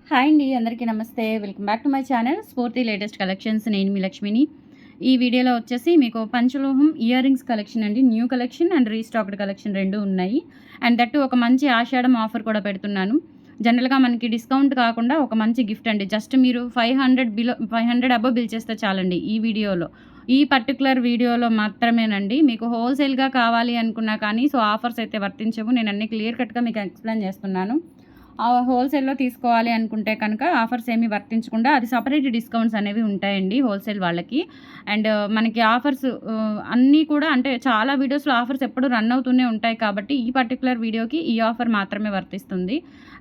Hi అండి, అందరికీ నమస్తే. Welcome back to my channel స్ఫూర్తి లేటెస్ట్ కలెక్షన్స్. నేను మీ లక్ష్మిని. ఈ వీడియోలో వచ్చేసి మీకు పంచలోహం ఇయర్ రింగ్స్ కలెక్షన్ అండి. New collection and restocked collection 2 ఉన్నాయి. అండ్ దట్టు ఒక మంచి ఆషాఢం ఆఫర్ కూడా పెడుతున్నాను. జనరల్గా మనకి డిస్కౌంట్ కాకుండా ఒక మంచి గిఫ్ట్ అండి. జస్ట్ మీరు 500 అబోవ్ బిల్ చేస్తే చాలండి ఈ వీడియోలో. ఈ పర్టికులర్ వీడియోలో మాత్రమేనండి. మీకు హోల్సేల్గా కావాలి అనుకున్నా కానీ ఆఫర్స్ అయితే వర్తించవు. నేను అన్ని క్లియర్ కట్గా మీకు ఎక్స్ప్లెయిన్ చేస్తున్నాను. హోల్సేల్‌లో తీసుకోవాలి అనుకుంటే కనుక ఆఫర్స్ ఏమి వర్తించకుండా అది సెపరేట్ డిస్కౌంట్స్ అనేవి ఉంటాయండి హోల్సేల్ వాళ్ళకి. అండ్ మనకి ఆఫర్స్ అన్నీ కూడా అంటే చాలా వీడియోస్‌లో ఆఫర్స్ ఎప్పుడు రన్ అవుతూనే ఉంటాయి కాబట్టి ఈ పర్టిక్యులర్ వీడియోకి ఈ ఆఫర్ మాత్రమే వర్తిస్తుంది.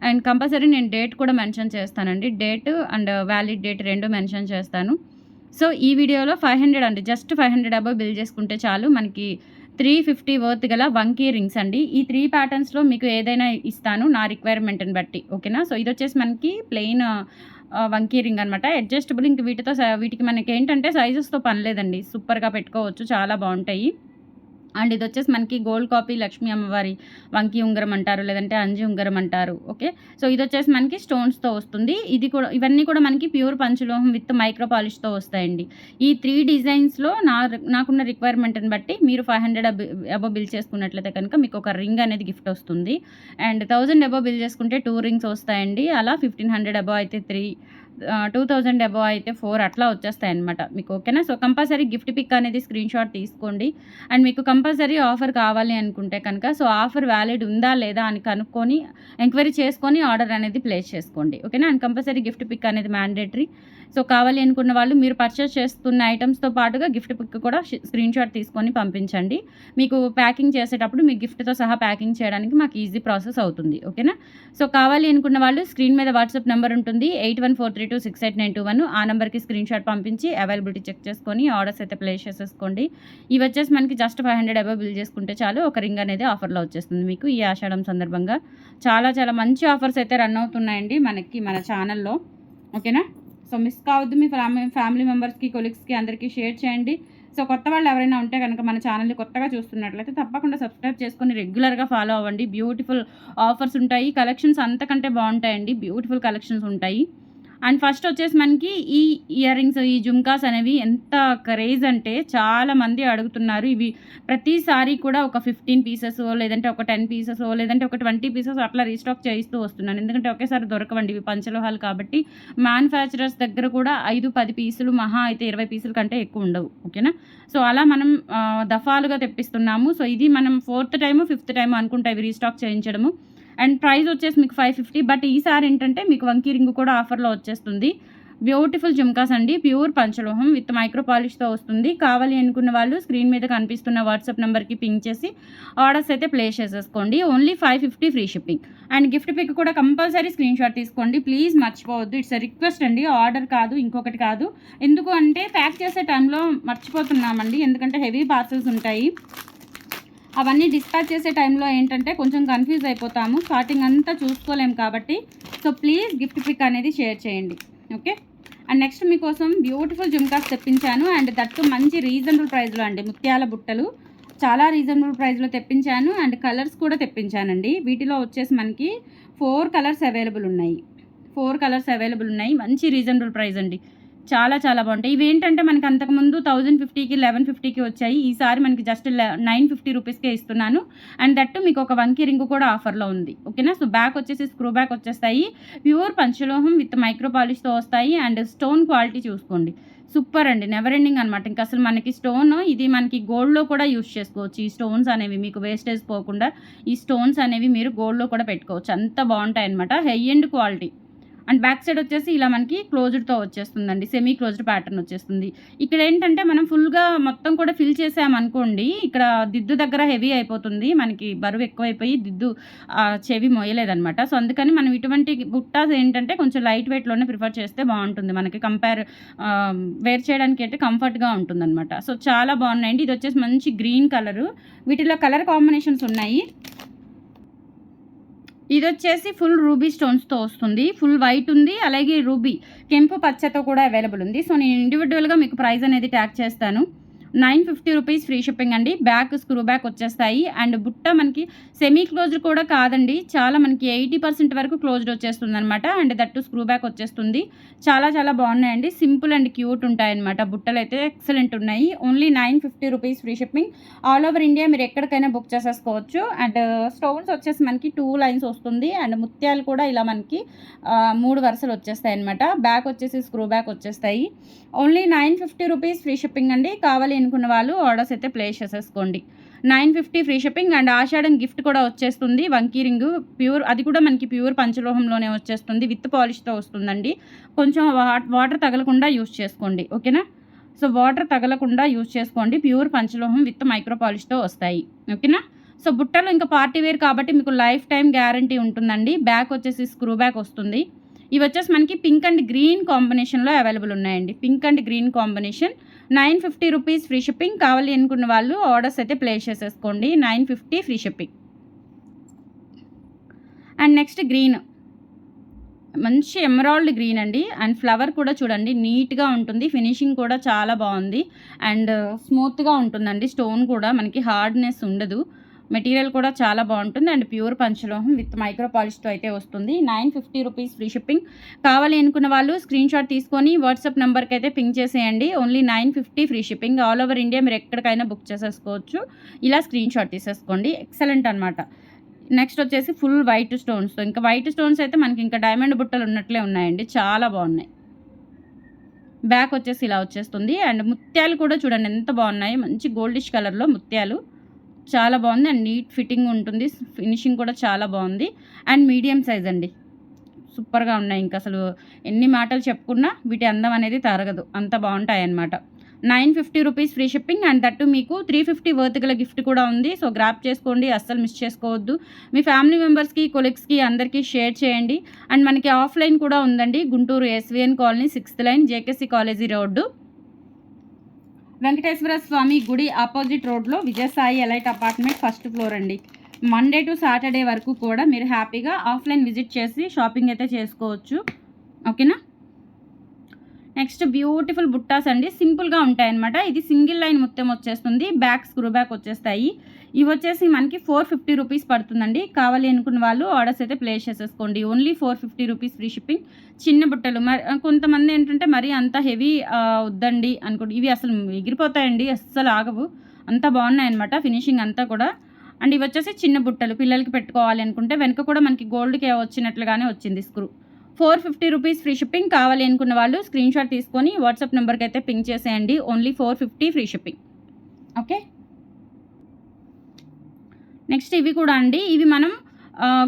అండ్ కంపల్సరీ నేను డేట్ కూడా మెన్షన్ చేస్తానండి. Date and valid date 2 mention చేస్తాను. సో, ఈ వీడియోలో 500 అండి. జస్ట్ 500 అబోవ్ బిల్ చేసుకుంటే చాలు మనకి 350 వర్త్ గల వంకీ రింగ్స్ అండి. ఈ 3 ప్యాటర్న్స్‌లో మీకు ఏదైనా ఇస్తాను నా రిక్వైర్మెంట్‌ని బట్టి. ఓకేనా? సో, ఇదొచ్చేసి మనకి ప్లెయిన్ వంకీ రింగ్ అనమాట. అడ్జస్టబుల్. ఇంక వీటికి మనకేంటంటే సైజెస్‌తో పని లేదండి. సూపర్‌గా పెట్టుకోవచ్చు. చాలా బావుంటాయి. అండ్ ఇదొచ్చేసి మనకి గోల్డ్ కాపీ లక్ష్మీ అమ్మవారి వంకీ ఉంగరం అంటారు. లేదంటే అంజి ఉంగరం అంటారు. ఓకే. సో, ఇదొచ్చేసి మనకి స్టోన్స్‌తో వస్తుంది. ఇవన్నీ కూడా మనకి ప్యూర్ పంచలోహం విత్ మైక్రో పాలిష్‌తో వస్తాయండి. ఈ 3 డిజైన్స్‌లో నాకున్న రిక్వైర్మెంట్‌ని బట్టి మీరు 500 అబోవ్ బిల్ చేసుకున్నట్లయితే కనుక మీకు ఒక రింగ్ అనేది గిఫ్ట్ వస్తుంది. అండ్ 1000 అబోవ్ బిల్ చేసుకుంటే 2 రింగ్స్ వస్తాయండి. అలా 1500 అబోవ్ అయితే 3, 2000 అబోవ్ అయితే 4 అట్లా వచ్చేస్తాయన్నమాట మీకు. ఓకేనా? సో, కంపల్సరీ గిఫ్ట్ పిక్ అనేది స్క్రీన్‌షాట్ తీసుకోండి. అండ్ మీకు కంపల్సరీ ఆఫర్ కావాలి అనుకుంటే కనుక ఆఫర్ వ్యాలిడ్ ఉందా లేదా అని కనుక్కొని ఎంక్వైరీ చేసుకొని ఆర్డర్ అనేది ప్లేస్ చేసుకోండి. ఓకేనా? అండ్ కంపల్సరీ గిఫ్ట్ పిక్ అనేది మ్యాండేటరీ. సో, కావాలి అనుకున్న వాళ్ళు మీరు పర్చేస్ చేస్తున్న ఐటమ్స్‌తో పాటుగా గిఫ్ట్ పిక్ కూడా స్క్రీన్‌షాట్ తీసుకొని పంపించండి. మీకు ప్యాకింగ్ చేసేటప్పుడు మీ గిఫ్ట్‌తో సహా ప్యాకింగ్ చేయడానికి మాకు ఈజీ ప్రాసెస్ అవుతుంది. ఓకేనా? సో, కావాలి అనుకున్న వాళ్ళు స్క్రీన్ మీద వాట్సాప్ నెంబర్ ఉంటుంది. 8143268921. ఆ నెంబర్‌కి స్క్రీన్‌షాట్ పంపించి అవైలబిలిటీ చెక్ చేసుకొని ఆర్డర్స్ అయితే ప్లేస్ చేసేసుకోండి. ఇవి వచ్చేసి మనకి జస్ట్ 500 అబోవ్ బిల్ చేసుకుంటే చాలు ఒక రింగ్ అనేది ఆఫర్‌లో వచ్చేస్తుంది మీకు ఈ ఆషాఢం సందర్భంగా. చాలా చాలా మంచి ఆఫర్స్ అయితే రన్ అవుతున్నాయండి మనకి మన ఛానల్‌లో. ఓకేనా? సో, మిస్ కావద్దు. మీ ఫ్యామిలీ మెంబర్స్‌కి, కొలీగ్స్‌కి అందరికీ షేర్ చేయండి. సో, కొత్త వాళ్ళు ఎవరైనా ఉంటే కనుక మన ఛానల్‌ని కొత్తగా చూస్తున్నట్లయితే తప్పకుండా సబ్స్క్రైబ్ చేసుకొని రెగ్యులర్‌గా ఫాలో అవ్వండి. బ్యూటిఫుల్ ఆఫర్స్ ఉంటాయి. కలెక్షన్స్ అంతకంటే బావుంటాయండి. బ్యూటిఫుల్ కలెక్షన్స్ ఉంటాయి. అండ్ ఫస్ట్ వచ్చేసి మనకి ఈ ఇయర్ రింగ్స్, ఈ జుమ్కాస్ అనేవి ఎంత క్రేజ్ అంటే చాలామంది అడుగుతున్నారు. ఇవి ప్రతిసారి కూడా ఒక 15 పీసెసో, లేదంటే ఒక 10 పీసెసో, లేదంటే ఒక 20 పీసెస్ అట్లా రీస్టాక్ చేయిస్తూ వస్తున్నాను. ఎందుకంటే ఒకేసారి దొరకవండి ఇవి పంచలోహాలు కాబట్టి. మ్యానుఫ్యాక్చరర్స్ దగ్గర కూడా 5, 10 పీసులు మహా అయితే 20 పీసుల కంటే ఎక్కువ ఉండవు. ఓకేనా? సో, అలా మనం దఫాలుగా తెప్పిస్తున్నాము. సో, ఇది మనం 4th టైము, 5th టైము అనుకుంటా ఇవి రీస్టాక్ చేయించడము. అండ్ ప్రైస్ వచ్చేసి మీకు 550. బట్ ఈసారి ఏంటంటే మీకు వంకీ రింగ్ కూడా ఆఫర్‌లో వచ్చేస్తుంది. బ్యూటిఫుల్ జుమ్కాస్ అండి. ప్యూర్ పంచలోహం విత్ మైక్రో పాలిష్‌తో వస్తుంది. కావాలి అనుకున్న వాళ్ళు స్క్రీన్ మీద కనిపిస్తున్న వాట్సాప్ నెంబర్‌కి పింగ్ చేసి ఆర్డర్స్ అయితే ప్లేస్ చేసేసుకోండి. Only 550 free shipping. And gift pic కూడా కంపల్సరీ స్క్రీన్‌షాట్ తీసుకోండి. ప్లీజ్ మర్చిపోవద్దు. ఇట్స్ ఎ రిక్వెస్ట్ అండి. ఆర్డర్ కాదు, ఇంకొకటి కాదు. ఎందుకు అంటే ప్యాక్ చేసే టైంలో మర్చిపోతున్నామండి. ఎందుకంటే హెవీ పార్సెల్స్ ఉంటాయి. అవన్నీ డిస్పాచ్ చేసే టైంలో ఏంటంటే కొంచెం కన్ఫ్యూజ్ అయిపోతాము. స్టార్టింగ్ అంతా చూసుకోలేము కాబట్టి. సో, ప్లీజ్ గిఫ్ట్ పిక్ అనేది షేర్ చేయండి. ఓకే. అండ్ నెక్స్ట్ మీకోసం బ్యూటిఫుల్ జుమ్కాస్ తెప్పించాను. అండ్ దట్టు మంచి రీజనబుల్ ప్రైస్లో అండి. ముత్యాల బుట్టలు చాలా రీజనబుల్ ప్రైస్లో తెప్పించాను. అండ్ కలర్స్ కూడా తెప్పించానండి. వీటిలో వచ్చేసి మనకి 4 కలర్స్ అవైలబుల్ ఉన్నాయి. 4 కలర్స్ అవైలబుల్ ఉన్నాయి. మంచి రీజనబుల్ ప్రైస్ అండి. చాలా చాలా బావుంటాయి. ఇవేంటంటే మనకి అంతకుముందు 1050కి, 1150కి వచ్చాయి. ఈసారి మనకి జస్ట్ 950 రూపీస్‌కే ఇస్తున్నాను. అండ్ దట్టు మీకు ఒక వంకీ రింగ్ కూడా ఆఫర్‌లో ఉంది. ఓకేనా? సో, బ్యాక్ వచ్చేసి స్క్రూ బ్యాక్ వచ్చేస్తాయి. ప్యూర్ పంచలోహం విత్ మైక్రో పాలిష్‌తో వస్తాయి. అండ్ స్టోన్ క్వాలిటీ చూసుకోండి. సూపర్ అండి. నెవర్ ఎండింగ్ అనమాట. ఇంక అసలు మనకి ఇది మనకి గోల్డ్‌లో కూడా యూజ్ చేసుకోవచ్చు. ఈ స్టోన్స్ అనేవి మీకు వేస్టేజ్ పోకుండా ఈ స్టోన్స్ అనేవి మీరు గోల్డ్‌లో కూడా పెట్టుకోవచ్చు. అంత బావుంటాయన్నమాట. High end quality. And back side వచ్చేసి ఇలా మనకి క్లోజ్డ్‌తో వచ్చేస్తుందండి. సెమీ క్లోజ్డ్ ప్యాటర్న్ వచ్చేస్తుంది. ఇక్కడ ఏంటంటే మనం ఫుల్‌గా మొత్తం కూడా ఫిల్ చేసామనుకోండి, ఇక్కడ దిద్దు దగ్గర హెవీ అయిపోతుంది. మనకి బరువు ఎక్కువైపోయి చెవి మోయలేదనమాట. సో, అందుకని మనం ఇటువంటి బుట్టాస్ ఏంటంటే కొంచెం లైట్ వెయిట్‌లోనే ప్రిఫర్ చేస్తే బావుంటుంది. మనకి వేర్ చేయడానికి అయితే కంఫర్ట్‌గా ఉంటుందనమాట. సో, చాలా బావున్నాయండి. ఇది వచ్చేసి మంచి గ్రీన్ కలరు. వీటిలో కలర్ కాంబినేషన్స్ ఉన్నాయి. ఇదొచ్చేసి ఫుల్ రూబీ స్టోన్స్‌తో వస్తుంది. ఫుల్ వైట్ ఉంది. అలాగే రూబీ కెంపు పచ్చతో కూడా అవైలబుల్ ఉంది. సో, నేను ఇండివిడ్యువల్‌గా మీకు ప్రైస్ అనేది ట్యాగ్ చేస్తాను. 950 రూపీస్ ఫ్రీ షిప్పింగ్ అండి. బ్యాక్ స్క్రూ బ్యాక్ వచ్చేస్తాయి. అండ్ బుట్ట మనకి సెమీ క్లోజ్డ్ కూడా కాదండి. చాలా మనకి 80% వరకు క్లోజ్డ్ వచ్చేస్తుందనమాట. అండ్ దట్టు స్క్రూ బ్యాక్ వచ్చేస్తుంది. చాలా చాలా బాగున్నాయండి. సింపుల్ అండ్ క్యూట్ ఉంటాయన్నమాట. బుట్టలు అయితే ఎక్సలెంట్ ఉన్నాయి. Only 950 rupees free shipping. All over India మీరు ఎక్కడికైనా బుక్ చేసేసుకోవచ్చు. అండ్ స్టోన్స్ వచ్చేసి మనకి 2 లైన్స్ వస్తుంది. అండ్ ముత్యాలు కూడా ఇలా మనకి 3 వరుసలు వచ్చేస్తాయి అనమాట. బ్యాక్ వచ్చేసి స్క్రూ బ్యాక్ వచ్చేస్తాయి. ఓన్లీ 950 రూపీస్ ఫ్రీ షిప్పింగ్ అండి. కావాలి అనుకున్న వాళ్ళు ఆర్డర్స్ అయితే ప్లేస్ చేసేసుకోండి. 950 free shipping. And Ashadham gift కూడా వచ్చేస్తుంది. వంకీ రింగు ప్యూర్, అది కూడా మనకి ప్యూర్ పంచలోహంలోనే వచ్చేస్తుంది. విత్ పాలిష్తో వస్తుందండి. కొంచెం వాటర్ తగలకుండా యూస్ చేసుకోండి. ఓకేనా? సో వాటర్ తగలకుండా యూస్ చేసుకోండి. ప్యూర్ పంచలోహం విత్ మైక్రో పాలిష్తో వస్తాయి. ఓకేనా? సో బుట్టలు ఇంకా పార్టీ వేర్ కాబట్టి మీకు లైఫ్ టైం గ్యారంటీ ఉంటుందండి. బ్యాక్ వచ్చేసి స్క్రూ బ్యాక్ వస్తుంది. ఇవి వచ్చేసి మనకి పింక్ అండ్ గ్రీన్ కాంబినేషన్లో అవైలబుల్ ఉన్నాయండి. Pink and green combination. 950 rupees free shipping. కావాలి అనుకున్న వాళ్ళు ఆర్డర్స్ అయితే ప్లేస్ చేసేసుకోండి. 950 free shipping. And next green, మంచి ఎమరాల్డ్ గ్రీన్ అండి. అండ్ ఫ్లవర్ కూడా చూడండి నీట్గా ఉంటుంది. ఫినిషింగ్ కూడా చాలా బాగుంది. అండ్ స్మూత్గా ఉంటుందండి. స్టోన్ కూడా మనకి హార్డ్నెస్ ఉండదు. మెటీరియల్ కూడా చాలా బాగుంటుంది. అండ్ ప్యూర్ పంచలోహం విత్ మైక్రో పాలిష్తో అయితే వస్తుంది. 950 రూపీస్ ఫ్రీ షిప్పింగ్. కావాలి అనుకున్న వాళ్ళు స్క్రీన్ షాట్ తీసుకొని వాట్సాప్ నెంబర్కి అయితే పింక్ చేసేయండి. Only 950 free shipping. All over India మీరు ఎక్కడికైనా బుక్ చేసేసుకోవచ్చు. ఇలా స్క్రీన్ షాట్ తీసేసుకోండి. ఎక్సలెంట్ అనమాట. నెక్స్ట్ వచ్చేసి ఫుల్ వైట్ స్టోన్స్తో, ఇంకా వైట్ స్టోన్స్ అయితే మనకి ఇంకా డైమండ్ బుట్టలు ఉన్నట్లే ఉన్నాయండి. చాలా బాగున్నాయి. బ్యాక్ వచ్చేసి ఇలా వచ్చేస్తుంది. అండ్ ముత్యాలు కూడా చూడండి ఎంత బాగున్నాయి. మంచి గోల్డిష్ కలర్లో ముత్యాలు చాలా బాగుంది. అండ్ నీట్ ఫిట్టింగ్ ఉంటుంది. ఫినిషింగ్ కూడా చాలా బాగుంది. అండ్ మీడియం సైజ్ అండి. సూపర్గా ఉన్నాయి. ఇంకా అసలు ఎన్ని మాటలు చెప్పుకున్నా వీటి అందం అనేది తరగదు. అంత బాగుంటాయి అన్నమాట. 950 rupees free shipping. And that మీకు 350 వర్త్ గల గిఫ్ట్ కూడా ఉంది. సో గ్రాప్ చేసుకోండి, అస్సలు మిస్ చేసుకోవద్దు. మీ ఫ్యామిలీ మెంబర్స్కి, కొలీగ్స్కి అందరికీ షేర్ చేయండి. అండ్ మనకి ఆఫ్లైన్ కూడా ఉందండి. Guntur SVN colony 6th line JKC college road, Venkateswara Swamy గుడి ఆపోజిట్ రోడ్లో Vijayasai elite apartment first floor అండి. మండే టు సాటర్డే వరకు కూడా మీరు హ్యాపీగా ఆఫ్లైన్ విజిట్ చేసి షాపింగ్ అయితే చేసుకోవచ్చు. ఓకేనా? నెక్స్ట్ బ్యూటిఫుల్ బుట్టాస్ అండి. సింపుల్గా ఉంటాయన్నమాట. ఇది సింగిల్ లైన్ మొత్తం వచ్చేస్తుంది. బ్యాక్ స్క్రూ బ్యాక్ వచ్చేస్తాయి. ఇవి వచ్చేసి మనకి 450 రూపీస్ పడుతుందండి. కావాలి అనుకున్న వాళ్ళు ఆర్డర్స్ అయితే ప్లేస్ చేసేసుకోండి. Only 450 rupees free shipping. చిన్న బుట్టలు మరి కొంతమంది ఏంటంటే మరీ అంత హెవీ వద్దండి అనుకోండి. ఇవి అసలు ఎగిరిపోతాయండి, అస్సలు ఆగవు. అంత బాగున్నాయి అనమాట ఫినిషింగ్ అంతా కూడా. అండ్ ఇవి వచ్చేసి చిన్న బుట్టలు పిల్లలకి పెట్టుకోవాలి అనుకుంటే వెనక కూడా మనకి గోల్డ్కి వచ్చినట్లుగానే వచ్చింది స్క్రూ. 450 rupees free shipping. కావాలి అనుకున్న వాళ్ళు స్క్రీన్ షాట్ తీసుకొని వాట్సాప్ నెంబర్కి అయితే పింక్ చేసేయండి. Only 450 free shipping. Okay? Next ఇవి కూడా అండి. ఇవి మనం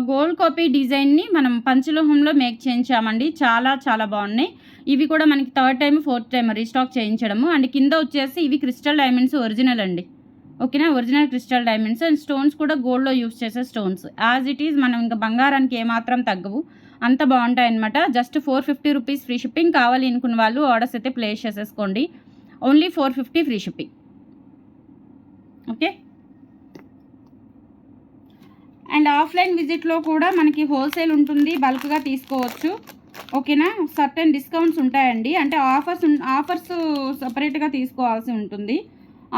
గోల్డ్ కాపీ డిజైన్ని మనం పంచలోహంలో మేక్ చేయించామండి. చాలా చాలా బాగున్నాయి. ఇవి కూడా మనకి 3rd time 4th time restock చేయించడము. అండ్ కింద వచ్చేసి ఇవి క్రిస్టల్ డైమండ్స్ ఒరిజినల్ అండి. ఓకేనా? Original crystal diamonds. And stones కూడా గోల్డ్లో యూస్ చేసే స్టోన్స్. యాజ్ ఇట్ ఈజ్ మనం ఇంకా బంగారానికి ఏమాత్రం తగ్గవు, అంత బాగుంటాయి అనమాట. Just 450 rupees free shipping. కావాలి అనుకున్న వాళ్ళు ఆర్డర్స్ అయితే ప్లేస్ చేసేసుకోండి. Only 450 free shipping. Okay? And offline విజిట్లో కూడా మనకి హోల్సేల్ ఉంటుంది, బల్క్గా తీసుకోవచ్చు. ఓకేనా? సర్టెన్ డిస్కౌంట్స్ ఉంటాయండి. అంటే ఆఫర్స్ సపరేట్గా తీసుకోవాల్సి ఉంటుంది.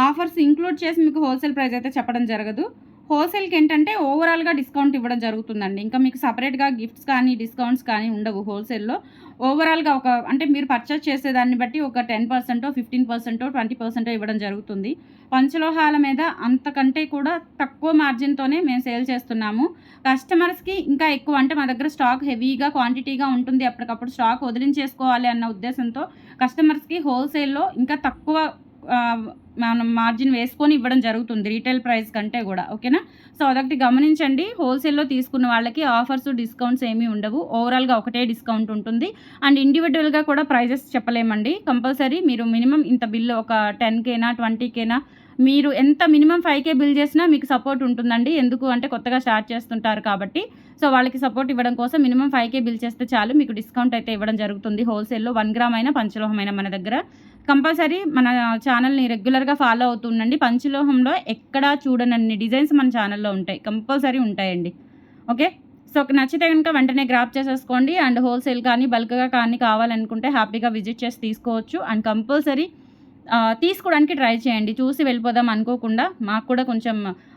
ఆఫర్స్ ఇంక్లూడ్ చేసి మీకు హోల్సేల్ ప్రైస్ అయితే చెప్పడం జరగదు. హోల్సేల్కి ఏంటంటే ఓవరాల్గా డిస్కౌంట్ ఇవ్వడం జరుగుతుందండి. ఇంకా మీకు సపరేట్గా గిఫ్ట్స్ కానీ డిస్కౌంట్స్ కానీ ఉండవు హోల్సేల్లో. ఓవరాల్గా అంటే మీరు పర్చేస్ చేసేదాన్ని బట్టి ఒక 10%, 15%, 20% ఇవ్వడం జరుగుతుంది. పంచలోహాల మీద అంతకంటే కూడా తక్కువ మార్జిన్తోనే మేము సేల్ చేస్తున్నాము. కస్టమర్స్కి ఇంకా ఎక్కువ, అంటే మా దగ్గర స్టాక్ హెవీగా క్వాంటిటీగా ఉంటుంది, అప్పటికప్పుడు స్టాక్ వదిలించేసుకోవాలి అన్న ఉద్దేశంతో కస్టమర్స్కి హోల్సేల్లో ఇంకా తక్కువ మనం మార్జిన్ వేసుకొని ఇవ్వడం జరుగుతుంది రీటైల్ ప్రైస్ కంటే కూడా. ఓకేనా? సో అదొకటి గమనించండి. హోల్సేల్లో తీసుకున్న వాళ్ళకి ఆఫర్స్ డిస్కౌంట్స్ ఏమీ ఉండవు. ఓవరాల్గా ఒకటే డిస్కౌంట్ ఉంటుంది. అండ్ ఇండివిజువల్గా కూడా ప్రైజెస్ చెప్పలేమండి. కంపల్సరీ మీరు మినిమం ఇంత బిల్లు ఒక 10Kనా 20Kనా మీరు ఎంత మినిమం 5K బిల్ చేసినా మీకు సపోర్ట్ ఉంటుందండి. ఎందుకు అంటే కొత్తగా స్టార్ట్ చేస్తుంటారు కాబట్టి. సో వాళ్ళకి సపోర్ట్ ఇవ్వడం కోసం మినిమం 5K బిల్ చేస్తే చాలు, మీకు డిస్కౌంట్ అయితే ఇవ్వడం జరుగుతుంది. హోల్సేల్లో 1 గ్రామ్ అయినా పంచలోహమైన మన దగ్గర. కంపల్సరీ మన ఛానల్ని రెగ్యులర్గా ఫాలో అవుతుండండి. పంచలోహంలో ఎక్కడా చూడనన్ని డిజైన్స్ మన ఛానల్లో ఉంటాయి, కంపల్సరీ ఉంటాయండి. ఓకే? సో నచ్చితే కనుక వెంటనే గ్రాప్ చేసేసుకోండి. అండ్ హోల్సేల్ కానీ బల్క్గా కానీ కావాలనుకుంటే హ్యాపీగా విజిట్ చేసి తీసుకోవచ్చు. అండ్ కంపల్సరీ తీసుకోవడానికి ట్రై చేయండి. చూసి వెళ్ళిపోదాం అనుకోకుండా. మాకు కూడా కొంచెం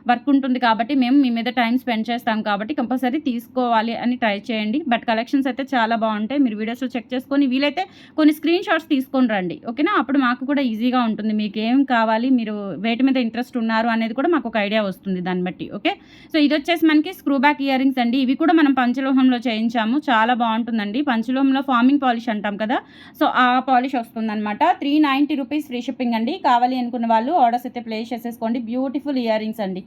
వర్క్ ఉంటుంది కాబట్టి మేము మీ మీద టైం స్పెండ్ చేస్తాం కాబట్టి కంపల్సరీ తీసుకోవాలి అని ట్రై చేయండి. బట్ కలెక్షన్స్ అయితే చాలా బాగుంటాయి. మీరు వీడియోస్లో చెక్ చేసుకొని వీలైతే కొన్ని స్క్రీన్ షాట్స్ తీసుకొని రండి. ఓకేనా? అప్పుడు మాకు కూడా ఈజీగా ఉంటుంది. మీకు ఏం కావాలి, మీరు వేటి మీద ఇంట్రెస్ట్ ఉన్నారు అనేది కూడా మాకు ఒక ఐడియా వస్తుంది దాన్ని బట్టి. ఓకే. సో ఇది వచ్చేసి మనకి స్క్రూ బ్యాక్ ఇయర్ రింగ్స్ అండి. ఇవి కూడా మనం పంచలోహంలో చేయించాము. చాలా బాగుంటుందండి. పంచలోహంలో ఫార్మింగ్ పాలిష్ అంటాం కదా, సో ఆ పాలిష్ వస్తుందన్నమాట. 390 రూపీస్ ఫ్రీ షిప్పింగ్ అండి. కావాలి అనుకున్న వాళ్ళు ఆర్డర్స్ అయితే ప్లేస్ చేసేసుకోండి. బ్యూటిఫుల్ ఇయర్ రింగ్స్ అండి.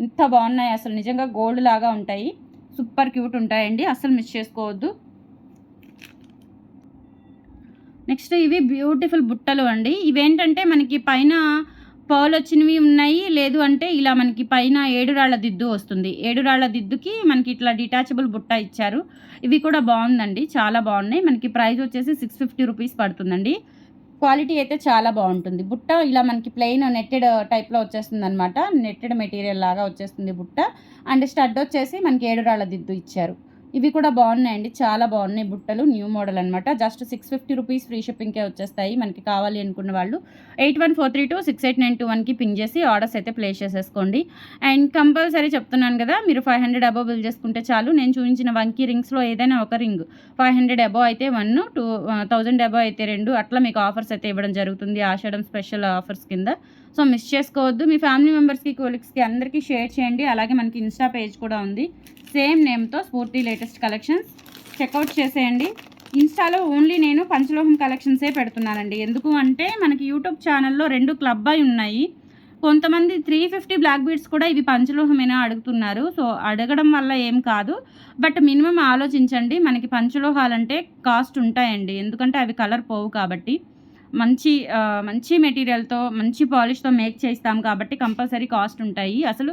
ఇంత బాగున్నాయి, అసలు నిజంగా గోల్డ్ లాగా ఉంటాయి. సూపర్ క్యూట్ ఉంటాయండి, అస్సలు మిస్ చేసుకోవద్దు. నెక్స్ట్ ఇవి బ్యూటిఫుల్ బుట్టలు అండి. ఇవేంటంటే మనకి పైన పర్ల్ వచ్చినవి ఉన్నాయి, లేదు అంటే ఇలా మనకి పైన 7 రాళ్ల దిద్దు వస్తుంది. 7 రాళ్ల దిద్దుకి మనకి ఇట్లా డిటాచబుల్ బుట్ట ఇచ్చారు. ఇవి కూడా బాగుందండి, చాలా బాగున్నాయి. మనకి ప్రైస్ వచ్చేసి 650 రూపీస్ పడుతుందండి. క్వాలిటీ అయితే చాలా బాగుంటుంది. బుట్ట ఇలా మనకి ప్లెయిన్ నెట్టెడ్ టైప్లో వచ్చేస్తుంది అనమాట. నెట్టెడ్ మెటీరియల్ లాగా వచ్చేస్తుంది బుట్ట. అండ్ స్టడ్ వచ్చేసి మనకి 7 రాళ్ల దిద్దు ఇచ్చారు. ఇవి కూడా బాగున్నాయండి, చాలా బాగున్నాయి బుట్టలు. న్యూ మోడల్ అనమాట. జస్ట్ 650 రూపీస్ ఫ్రీ షిప్పింగ్కే వచ్చేస్తాయి. మనకి కావాలి అనుకున్న వాళ్ళు 8143268921కి పింగ్ చేసి ఆర్డర్స్ అయితే ప్లేస్ చేసేసుకోండి. అండ్ కంపల్సరీ చెప్తున్నాను కదా, మీరు 500 అబోవ్ బిల్ చేసుకుంటే చాలు. నేను చూపించిన వంకీ రింగ్స్లో ఏదైనా ఒక రింగ్ 500 అబోవ్ అయితే 1, 1000 అబోవ్ అయితే 2, అట్లా మీకు ఆఫర్స్ అయితే ఇవ్వడం జరుగుతుంది. ఆషాఢం స్పెషల్ ఆఫర్స్ కింద. సో మిస్ చేసుకోవద్దు. మీ ఫ్యామిలీ మెంబర్స్కి, కొలీగ్స్కి అందరికీ షేర్ చేయండి. అలాగే మనకి ఇన్స్టా పేజ్ కూడా ఉంది, సేమ్ నేమ్తో స్ఫూర్తి లేటెస్ట్ కలెక్షన్స్. చెక్అవుట్ చేసేయండి. ఇన్స్టాలో ఓన్లీ నేను పంచలోహం కలెక్షన్సే పెడుతున్నానండి. ఎందుకు అంటే మనకి యూట్యూబ్ ఛానల్లో 2 క్లబ్ అయి ఉన్నాయి. కొంతమంది 350 బ్లాక్ బీడ్స్ కూడా ఇవి పంచలోహమేనా అడుగుతున్నారు. సో అడగడం వల్ల ఏం కాదు, బట్ మినిమం ఆలోచించండి. మనకి పంచలోహాలంటే కాస్ట్ ఉంటాయండి, ఎందుకంటే అవి కలర్ పోవు కాబట్టి. మంచి మెటీరియల్తో, మంచి పాలిష్తో మేక్ చేస్తాం కాబట్టి కంపల్సరీ కాస్ట్ ఉంటాయి. అసలు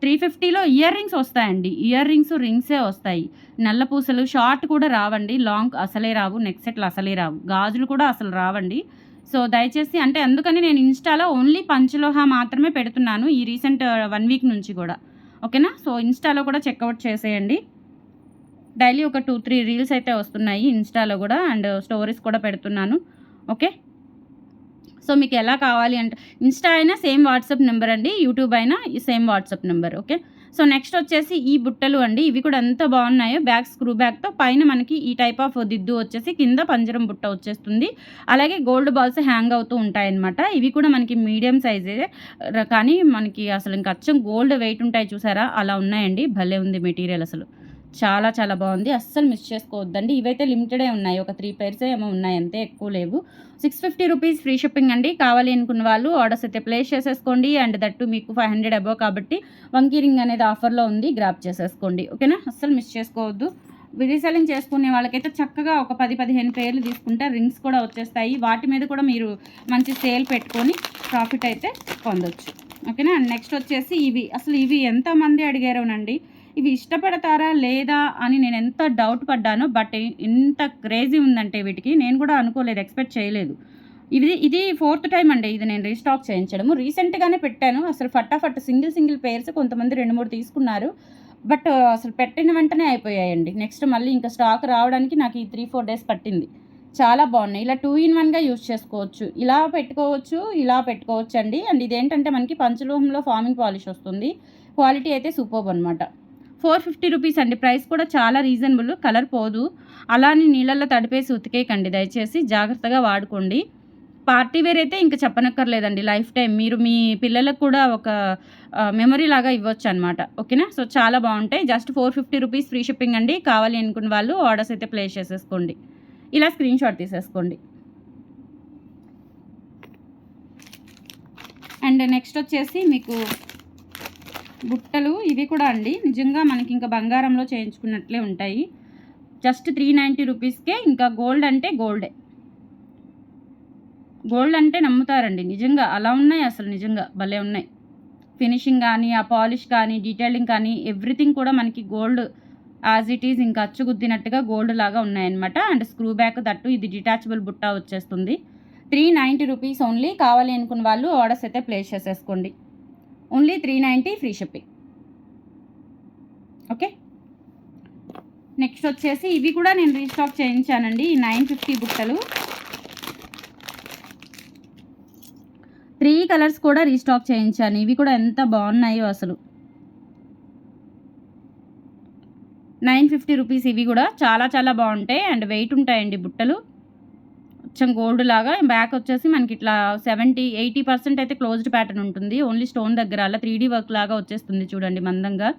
350లో ఇయర్ రింగ్స్ వస్తాయండి. ఇయర్ రింగ్స్ రింగ్సే వస్తాయి. నల్ల పూసలు షార్ట్ కూడా రావండి, లాంగ్ అసలే రావు, నెక్ సెట్లు అసలే రావు, గాజులు కూడా అసలు రావండి. సో దయచేసి, అంటే అందుకని నేను ఇన్స్టాలో ఓన్లీ పంచలోహ మాత్రమే పెడుతున్నాను ఈ రీసెంట్ 1 వీక్ నుంచి కూడా. ఓకేనా? సో ఇన్స్టాలో కూడా చెక్అవుట్ చేసేయండి. డైలీ ఒక 2-3 రీల్స్ అయితే వస్తున్నాయి ఇన్స్టాలో కూడా, అండ్ స్టోరీస్ కూడా పెడుతున్నాను. ఓకే. సో మీకు ఎలా కావాలి అంటే ఇన్స్టా అయినా సేమ్ వాట్సాప్ నెంబర్ అండి, యూట్యూబ్ అయినా same WhatsApp number. Okay. So next వచ్చేసి ఈ బుట్టలు అండి. ఇవి కూడా ఎంత బాగున్నాయో, బ్యాక్ స్క్రూ బ్యాక్తో పైన మనకి ఈ టైప్ ఆఫ్ దిద్దు వచ్చేసి కింద పంజరం బుట్ట వచ్చేస్తుంది. అలాగే గోల్డ్ బాల్స్ హ్యాంగ్ అవుతూ ఉంటాయన్నమాట. ఇవి కూడా మనకి మీడియం సైజే, కానీ మనకి అసలు ఇంకా అచ్చం గోల్డ్ వెయిట్ ఉంటాయి చూసారా, అలా ఉన్నాయండి. భలే ఉంది మెటీరియల్, అసలు చాలా చాలా బాగుంది. అస్సలు మిస్ చేసుకోవద్దండి. ఇవైతే లిమిటెడే ఉన్నాయి, ఒక 3 పైర్సే ఏమో ఉన్నాయి అంతే, ఎక్కువ లేవు. 650 రూపీస్ ఫ్రీ షిప్పింగ్ అండి. కావాలి అనుకున్న వాళ్ళు ఆర్డర్స్ అయితే ప్లేస్ చేసేసుకోండి. అండ్ దట్టు మీకు 500 అబోవ్ కాబట్టి వంకీ రింగ్ అనేది ఆఫర్లో ఉంది, గ్రాప్ చేసేసుకోండి. ఓకేనా? అస్సలు మిస్ చేసుకోవద్దు. రీసెల్లింగ్ చేసుకునే వాళ్ళకైతే చక్కగా ఒక 10-15 పేర్లు తీసుకుంటే రింగ్స్ కూడా వచ్చేస్తాయి. వాటి మీద కూడా మీరు మంచి సేల్ పెట్టుకొని ప్రాఫిట్ అయితే పొందొచ్చు. ఓకేనా? అండ్ నెక్స్ట్ వచ్చేసి ఇవి ఎంతమంది అడిగారోనండి. ఇవి ఇష్టపడతారా లేదా అని నేను ఎంత డౌట్ పడ్డానో, బట్ ఇంత క్రేజీ ఉందంటే వీటికి నేను కూడా అనుకోలేదు, ఎక్స్పెక్ట్ చేయలేదు. ఇది 4th టైం అండి ఇది నేను రీస్టాక్ చేయించడము. రీసెంట్గానే పెట్టాను. అసలు ఫటాఫట్ సింగిల్ పేర్స్ కొంతమంది 2-3 తీసుకున్నారు, బట్ అసలు పెట్టిన వెంటనే అయిపోయాయండి. నెక్స్ట్ మళ్ళీ ఇంకా స్టాక్ రావడానికి నాకు ఈ 3-4 డేస్ పట్టింది. చాలా బాగున్నాయి. ఇలా 2 in 1గా యూజ్ చేసుకోవచ్చు. ఇలా పెట్టుకోవచ్చు అండి. అండ్ ఇదేంటంటే మనకి పంచలోహంలో ఫార్మింగ్ పాలిష్ వస్తుంది. క్వాలిటీ అయితే సూపర్బ్ అనమాట. 450 రూపీస్ అండి. ప్రైస్ కూడా చాలా రీజనబుల్. కలర్ పోదు. అలానే నీళ్ళల్లో తడిపేసి ఉతికేయకండి దయచేసి, జాగ్రత్తగా వాడుకోండి. పార్టీ వేర్ అయితే ఇంకా చెప్పనక్కర్లేదండి, లైఫ్ టైం మీరు మీ పిల్లలకు కూడా ఒక మెమరీ లాగా ఇవ్వచ్చు అనమాట. ఓకేనా? సో చాలా బాగుంటాయి. జస్ట్ 450 రూపీస్ ఫ్రీ షిప్పింగ్ అండి. కావాలి అనుకున్న వాళ్ళు ఆర్డర్స్ అయితే ప్లేస్ చేసేసుకోండి. ఇలా స్క్రీన్ షాట్ తీసేసుకోండి. అండ్ నెక్స్ట్ వచ్చేసి మీకు బుట్టలు. ఇవి కూడా అండి నిజంగా మనకి ఇంకా బంగారంలో చేయించుకున్నట్లే ఉంటాయి. జస్ట్ 390 రూపీస్కే. ఇంకా గోల్డ్ అంటే గోల్డ్ అంటే నమ్ముతారండి, నిజంగా అలా ఉన్నాయి. అసలు నిజంగా భలే ఉన్నాయి. ఫినిషింగ్ కానీ, ఆ పాలిష్ కానీ, డీటెయిలింగ్ కానీ, ఎవ్రీథింగ్ కూడా మనకి గోల్డ్ యాజ్ ఇట్ ఈజ్, ఇంకా అచ్చుగుద్దినట్టుగా గోల్డ్ లాగా ఉన్నాయన్నమాట. అండ్ స్క్రూ బ్యాక్ దట్టు ఇది డిటాచబుల్ బుట్ట వచ్చేస్తుంది. 390 రూపీస్ ఓన్లీ. కావాలి అనుకున్న వాళ్ళు ఆర్డర్స్ అయితే ప్లేస్ చేసేసుకోండి. Only 390 free shipping. Okay. Next వచ్చేసి ఇవి కూడా నేను రీస్టాక్ చేయించానండి. ఈ 950 బుట్టలు. 3 కలర్స్ కూడా రీస్టాక్ చేయించాను. ఇవి కూడా ఎంత బాగున్నాయో అసలు. 950 రూపీస్. ఇవి కూడా చాలా చాలా బాగుంటాయి అండ్ వెయిట్ ఉంటాయండి బుట్టలు. కొంచెం గోల్డ్ లాగా. బ్యాక్ వచ్చేసి మనకి ఇట్లా 70-80% అయితే క్లోజ్డ్ ప్యాటర్న్ ఉంటుంది. ఓన్లీ స్టోన్ దగ్గర అలా 3D వర్క్ లాగా వచ్చేస్తుంది చూడండి మందంగా.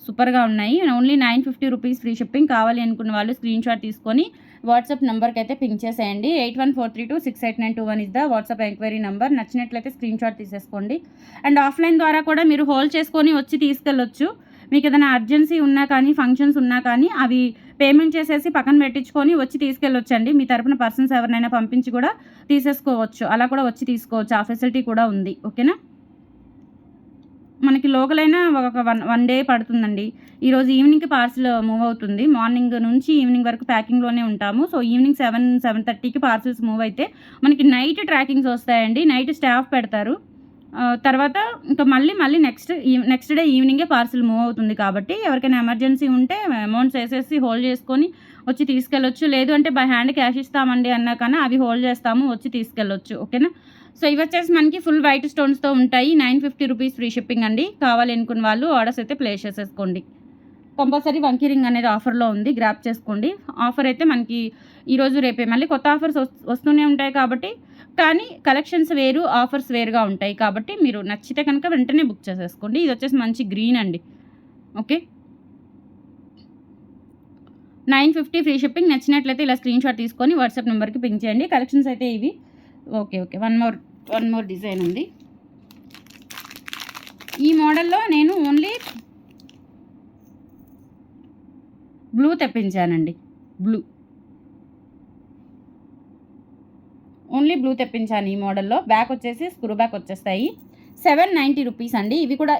సూపర్గా ఉన్నాయి. Only 950 rupees free shipping. కావాలి అనుకున్న వాళ్ళు స్క్రీన్ షాట్ తీసుకొని వాట్సాప్ నెంబర్కి అయితే పింక్ చేసేయండి. 8143268921 is the WhatsApp enquiry number. నచ్చినట్లయితే స్క్రీన్ షాట్ తీసేసుకోండి. అండ్ ఆఫ్లైన్ ద్వారా కూడా మీరు హోల్డ్ చేసుకొని వచ్చి తీసుకెళ్ళొచ్చు. మీకు ఏదైనా అర్జెన్సీ ఉన్నా కానీ ఫంక్షన్స్ ఉన్నా కానీ అవి పేమెంట్ చేసేసి పక్కన పెట్టించుకొని వచ్చి తీసుకెళ్ళొచ్చండి. మీ తరపున పర్సన్స్ ఎవరినైనా పంపించి కూడా తీసేసుకోవచ్చు. అలా కూడా వచ్చి తీసుకోవచ్చు. ఆ ఫెసిలిటీ కూడా ఉంది. ఓకేనా. మనకి లోకల్ అయినా ఒక వన్ డే పడుతుందండి. ఈరోజు ఈవినింగ్కి పార్సిల్ మూవ్ అవుతుంది. మార్నింగ్ నుంచి ఈవినింగ్ వరకు ప్యాకింగ్లోనే ఉంటాము. సో ఈవినింగ్ 7-7:30కి పార్సిల్స్ మూవ్ అయితే మనకి నైట్ ట్రాకింగ్స్ వస్తాయండి. నైట్ స్టాఫ్ పెడతారు. తర్వాత ఇంకా మళ్ళీ నెక్స్ట్ డే ఈవినింగే పార్సిల్ మూవ్ అవుతుంది. కాబట్టి ఎవరికైనా ఎమర్జెన్సీ ఉంటే అమౌంట్స్ వేసేసి హోల్డ్ చేసుకొని వచ్చి తీసుకెళ్ళొచ్చు. లేదు అంటే బై హ్యాండ్ క్యాష్ ఇస్తామండి అన్నా కానీ అవి హోల్డ్ చేస్తాము, వచ్చి తీసుకెళ్ళొచ్చు. ఓకేనా. సో ఇవి వచ్చేసి మనకి ఫుల్ వైట్ స్టోన్స్తో ఉంటాయి. 950 రూపీస్ ఫ్రీ షిప్పింగ్ అండి. కావాలి అనుకున్న వాళ్ళు ఆర్డర్స్ అయితే ప్లేస్ చేసేసుకోండి. కంపల్సరీ వంకీ రింగ్ అనేది ఆఫర్లో ఉంది, గ్రాప్ చేసుకోండి. ఆఫర్ అయితే మనకి ఈరోజు రేపే మళ్ళీ కొత్త ఆఫర్స్ వస్తూనే ఉంటాయి. కాబట్టి కానీ కలెక్షన్స్ వేరు, ఆఫర్స్ వేరుగా ఉంటాయి. కాబట్టి మీరు నచ్చితే కనుక వెంటనే బుక్ చేసేసుకోండి. ఇది వచ్చేసి మంచి గ్రీన్ అండి. ఓకే. 950 free shipping. నచ్చినట్లయితే ఇలా స్క్రీన్ షాట్ తీసుకొని వాట్సాప్ నెంబర్కి పింక్ చేయండి. కలెక్షన్స్ అయితే ఇవి. ఓకే. వన్ మోర్ డిజైన్ ఉంది. ఈ మోడల్లో నేను ఓన్లీ బ్లూ తెప్పించానండి. ఓన్లీ బ్లూ తెప్పించాను ఈ మోడల్లో. బ్యాక్ వచ్చేసి స్క్రూ బ్యాక్ వచ్చేస్తాయి. 790 రూపీస్ అండి.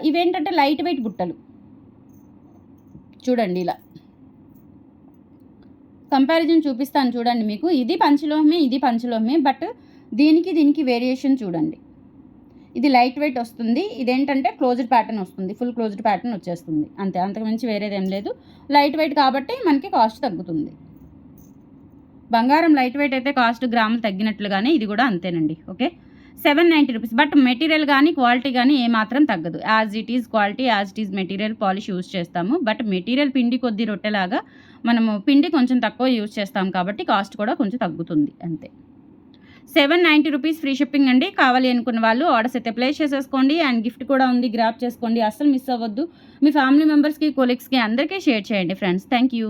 ఇవేంటంటే లైట్ వెయిట్ బుట్టలు చూడండి. ఇలా కంపారిజన్ చూపిస్తాను చూడండి మీకు. ఇది పంచలోహమే బట్ దీనికి వేరియేషన్ చూడండి. ఇది లైట్ వెయిట్ వస్తుంది. ఇదేంటంటే క్లోజ్డ్ ప్యాటర్న్ వస్తుంది. ఫుల్ క్లోజ్డ్ ప్యాటర్న్ వచ్చేస్తుంది అంతే. అంతకుమించి వేరేదేం లేదు. లైట్ వెయిట్ కాబట్టి మనకి కాస్ట్ తగ్గుతుంది. బంగారం లైట్ వెయిట్ అయితే కాస్ట్ గ్రాములు తగ్గినట్లుగానే ఇది కూడా అంతేనండి. ఓకే. 790 రూపీస్. బట్ మెటీరియల్ కానీ క్వాలిటీ కానీ ఏమాత్రం తగ్గదు. As it is quality, as it is material polish use చేస్తాము. బట్ మెటీరియల్ పిండి కొద్ది రొట్టెలాగా మనము పిండి కొంచెం తక్కువ యూజ్ చేస్తాం కాబట్టి కాస్ట్ కూడా కొంచెం తగ్గుతుంది అంతే. 790 రూపీస్ ఫ్రీ షిప్పింగ్ అండి. కావాలి అనుకున్న వాళ్ళు ఆర్డర్స్ అయితే ప్లేస్ చేసేసుకోండి. అండ్ గిఫ్ట్ కూడా ఉంది, గ్రాప్ చేసుకోండి. అస్సలు మిస్ అవ్వద్దు. మీ ఫ్యామిలీ మెంబర్స్కి, కొలీగ్స్కి అందరికీ షేర్ చేయండి ఫ్రెండ్స్. Thank you.